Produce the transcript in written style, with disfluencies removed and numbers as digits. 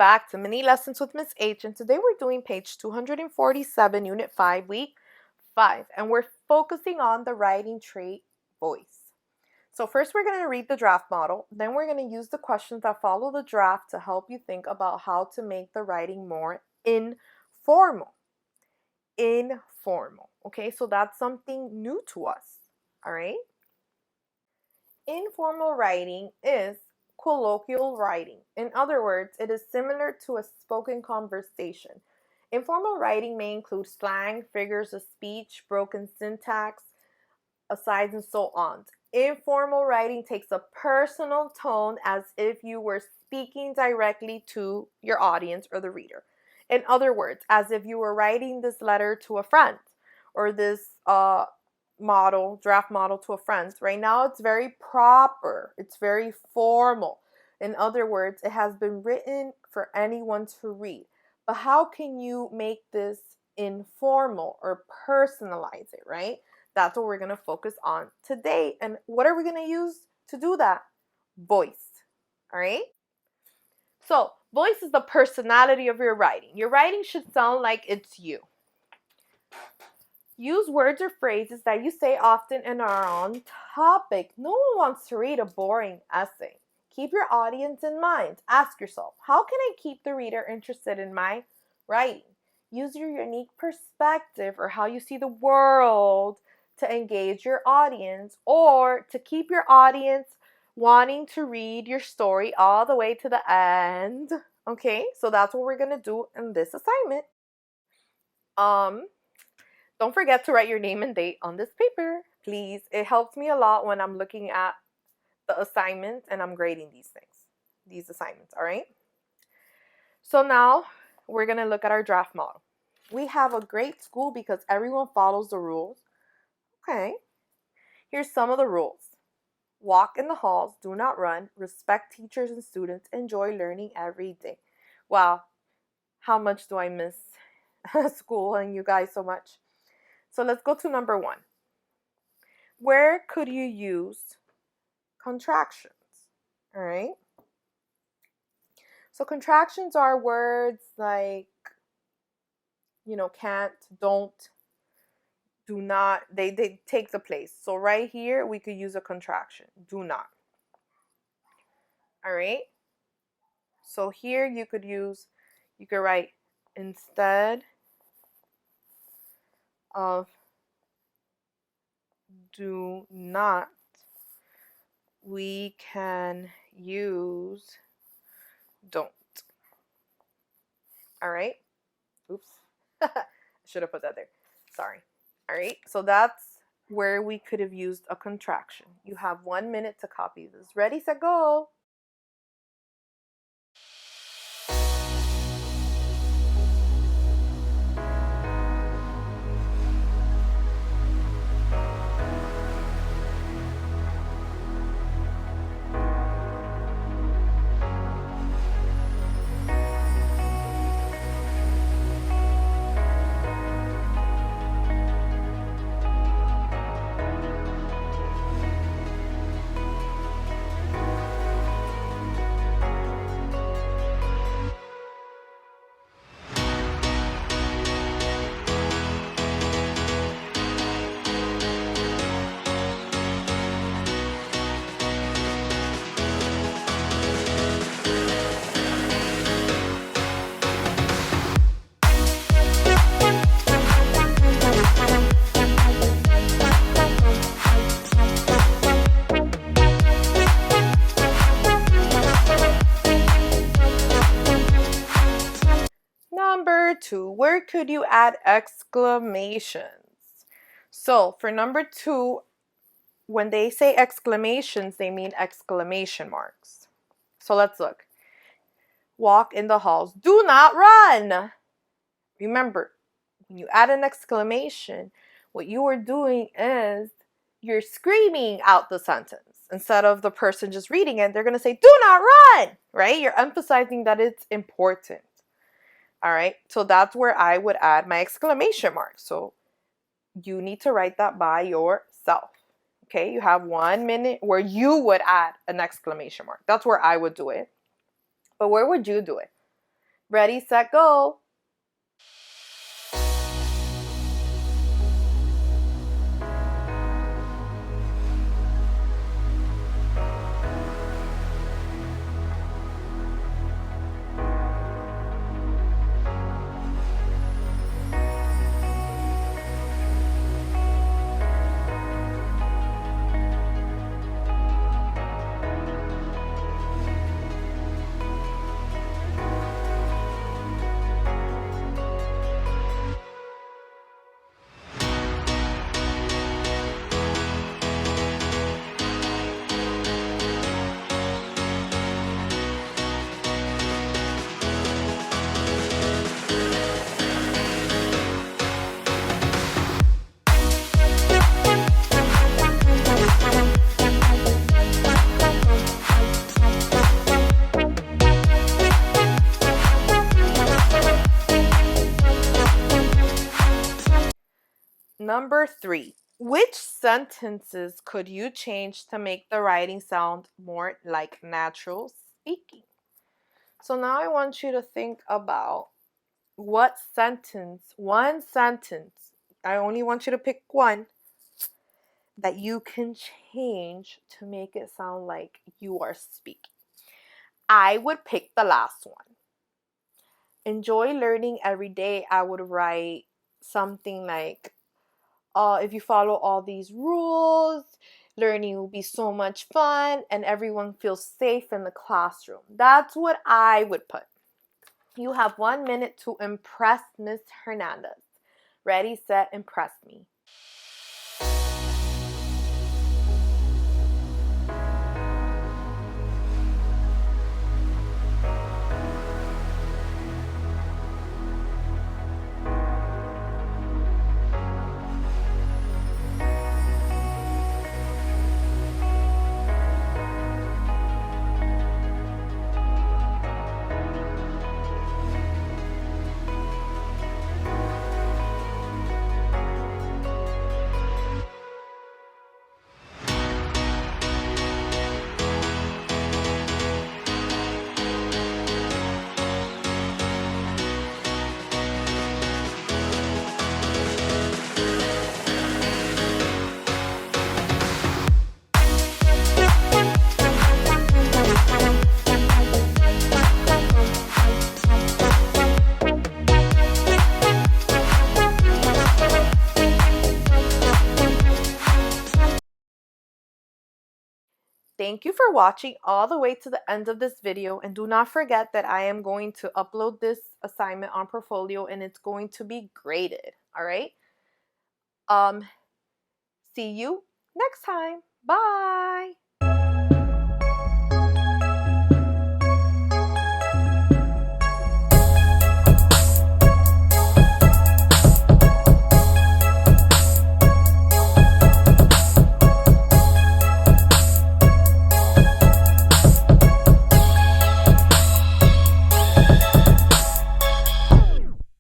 back to Mini Lessons with Miss H, and today we're doing page 247, Unit 5, Week 5, and we're focusing on the writing trait voice. So first we're going to read the draft model, then we're going to use the questions that follow the draft to help you think about how to make the writing more informal. Informal, okay? So that's something new to us, all right? Informal writing is colloquial writing. In other words, it is similar to a spoken conversation. Informal writing may include slang, figures of speech, broken syntax, asides, and so on. Informal writing takes a personal tone as if you were speaking directly to your audience or the reader. In other words, as if you were writing this letter to a friend or this draft model to a friend. Right now it's very proper, it's very formal. In other words, it has been written for anyone to read. But how can you make this informal or personalize it, right? That's what we're going to focus on today. And what are we going to use to do that? Voice. All right? So, voice is the personality of your writing. Your writing should sound like it's you. Use words or phrases that you say often and are on topic. No one wants to read a boring essay. Keep your audience in mind. Ask yourself, how can I keep the reader interested in my writing? Use your unique perspective or how you see the world to engage your audience or to keep your audience wanting to read your story all the way to the end. Okay, so that's what we're going to do in this assignment. Don't forget to write your name and date on this paper, please. It helps me a lot when I'm looking at the assignments and I'm grading these assignments, all right? So now we're going to look at our draft model. We have a great school because everyone follows the rules. Okay. Here's some of the rules. Walk in the halls, do not run, respect teachers and students, enjoy learning every day. Wow, how much do I miss school and you guys so much? So let's go to number 1. Where could you use contractions? All right. So contractions are words like, can't, don't, do not. They take the place. So right here, we could use a contraction. Do not. All right. So here you could write instead of do not, we can use don't. All right. Oops. I should have put that there. Sorry. All right. So that's where we could have used a contraction. You have 1 minute to copy this. Ready, set, go. Number 2, where could you add exclamations? So for number 2, when they say exclamations, they mean exclamation marks. So let's look. Walk in the halls. Do not run. Remember, when you add an exclamation, what you are doing is you're screaming out the sentence. Instead of the person just reading it, they're going to say, do not run, right? You're emphasizing that it's important. All right, so that's where I would add my exclamation mark. So you need to write that by yourself. Okay, you have 1 minute where you would add an exclamation mark. That's where I would do it. But where would you do it? Ready, set, go! Number 3. Which sentences could you change to make the writing sound more like natural speaking? So now I want you to think about what sentence, one sentence, I only want you to pick one that you can change to make it sound like you are speaking. I would pick the last one. Enjoy learning every day. I would write something like, if you follow all these rules, learning will be so much fun and everyone feels safe in the classroom. That's what I would put. You have 1 minute to impress Miss Hernandez. Ready, set, impress me. Thank you for watching all the way to the end of this video, and do not forget that I am going to upload this assignment on Portfolio and it's going to be graded. All right? See you next time. Bye.